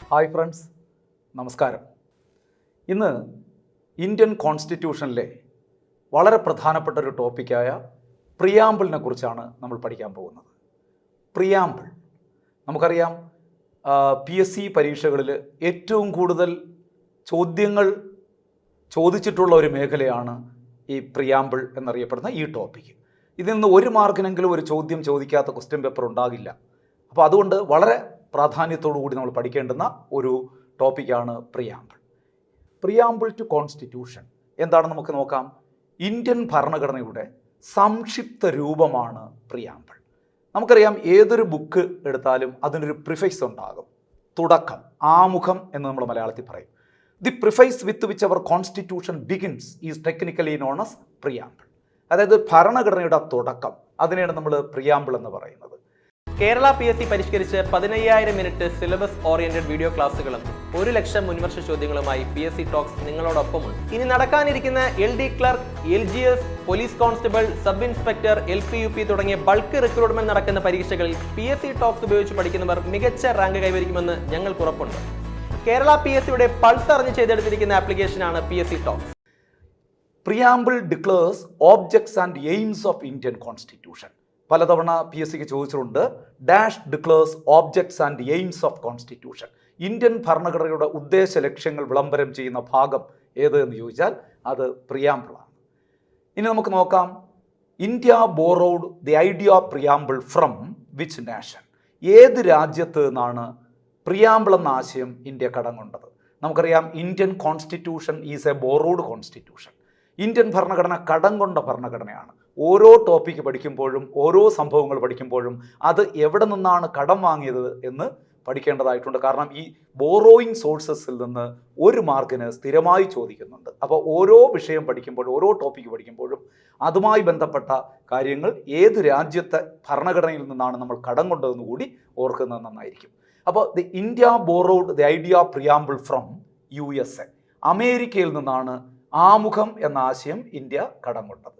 Hi friends, നമസ്കാരം. ഇന്ന് Indian കോൺസ്റ്റിറ്റ്യൂഷനിലെ വളരെ പ്രധാനപ്പെട്ട ഒരു ടോപ്പിക്കായ പ്രിയാമ്പിളിനെ കുറിച്ചാണ് നമ്മൾ പഠിക്കാൻ പോകുന്നത്. പ്രിയാമ്പിൾ നമുക്കറിയാം, PSC പരീക്ഷകളിൽ ഏറ്റവും കൂടുതൽ ചോദ്യങ്ങൾ ചോദിച്ചിട്ടുള്ള ഒരു മേഖലയാണ് ഈ പ്രിയാമ്പിൾ എന്നറിയപ്പെടുന്ന ഈ ടോപ്പിക്ക്. ഇതിൽ നിന്ന് ഒരു മാർക്കിനെങ്കിലും ഒരു ചോദ്യം ചോദിക്കാത്ത ക്വസ്റ്റ്യൻ പേപ്പർ ഉണ്ടാകില്ല. അപ്പോൾ അതുകൊണ്ട് വളരെ പ്രാധാന്യത്തോടു കൂടി നമ്മൾ പഠിക്കേണ്ടുന്ന ഒരു ടോപ്പിക്കാണ് പ്രിയാമ്പിൾ. പ്രിയാമ്പിൾ ടു കോൺസ്റ്റിറ്റ്യൂഷൻ എന്താണെന്ന് നമുക്ക് നോക്കാം. ഇന്ത്യൻ ഭരണഘടനയുടെ സംക്ഷിപ്ത രൂപമാണ് പ്രിയാമ്പിൾ. നമുക്കറിയാം, ഏതൊരു ബുക്ക് എടുത്താലും അതിനൊരു പ്രിഫൈസ് ഉണ്ടാകും, തുടക്കം, ആമുഖം എന്ന് നമ്മൾ മലയാളത്തിൽ പറയും. The preface with which our constitution begins is technically known as preamble. അതായത് ഭരണഘടനയുടെ തുടക്കം, അതിനെയാണ് നമ്മൾ പ്രിയാമ്പിൾ എന്ന് പറയുന്നത്. കേരള PSC പരിഷ്കരിച്ച് 15,000 മിനിറ്റ് സിലബസ് ഓറിയന്റഡ് വീഡിയോ ക്ലാസ്സുകളും 1,00,000 മുൻവർഷ ചോദ്യങ്ങളുമായി PSCtalks നിങ്ങളോടൊപ്പമുണ്ട്. ഇനി നടക്കാനിരിക്കുന്ന LD clerk, LGS, police constable, sub inspector, LP UP തുടങ്ങിയ ബൾക്ക് റിക്രൂട്ട്മെന്റ് നടക്കുന്ന പരീക്ഷകളിൽ PSCtalks ഉപയോഗിച്ച് പഠിക്കുന്നവർ മികച്ച റാങ്ക് കൈവരിക്കുമെന്ന് ഞങ്ങൾക്ക് ഉറപ്പുണ്ട്. കേരള PSCയുടെ പൾസ് അറിഞ്ഞ് ചെയ്തെടുത്തിരിക്കുന്ന ആപ്ലിക്കേഷനാണ് PSCtalks. Preamble declares objects and aims of Indian constitution. പലതവണ PSCക്ക് ചോദിച്ചിട്ടുണ്ട്. Dash declares objects and aims of constitution. Indian ഭരണഘടനയുടെ ഉദ്ദേശ ലക്ഷ്യങ്ങൾ വിളംബരം ചെയ്യുന്ന ഭാഗം ഏത് എന്ന് ചോദിച്ചാൽ അത് പ്രിയാമ്പിളാണ്. ഇനി നമുക്ക് നോക്കാം. India borrowed the idea of preamble from which nation? ഏത് രാജ്യത്ത് നിന്നാണ് പ്രിയാമ്പിൾ എന്ന ആശയം ഇന്ത്യ കടം കൊണ്ടത്? നമുക്കറിയാം, Indian constitution is A borrowed constitution. Indian ഭരണഘടന കടം കൊണ്ട ഭരണഘടനയാണ്. ഓരോ ടോപ്പിക്ക് പഠിക്കുമ്പോഴും ഓരോ സംഭവങ്ങൾ പഠിക്കുമ്പോഴും അത് എവിടെ നിന്നാണ് കടം വാങ്ങിയത് എന്ന് പഠിക്കേണ്ടതായിട്ടുണ്ട്. കാരണം ഈ ബോറോയിങ് സോഴ്സസിൽ നിന്ന് ഒരു മാർക്കിന് സ്ഥിരമായി ചോദിക്കുന്നുണ്ട്. അപ്പോൾ ഓരോ വിഷയം പഠിക്കുമ്പോഴും ഓരോ ടോപ്പിക്ക് പഠിക്കുമ്പോഴും അതുമായി ബന്ധപ്പെട്ട കാര്യങ്ങൾ ഏത് രാജ്യത്തെ ഭരണഘടനയിൽ നിന്നാണ് നമ്മൾ കടം കൊണ്ടതെന്ന് കൂടി ഓർക്കുന്നത് നന്നായിരിക്കും. അപ്പോൾ the India borrowed the idea preamble from USA. അമേരിക്കയിൽ നിന്നാണ് ആമുഖം എന്ന ആശയം ഇന്ത്യ കടം കൊണ്ടത്.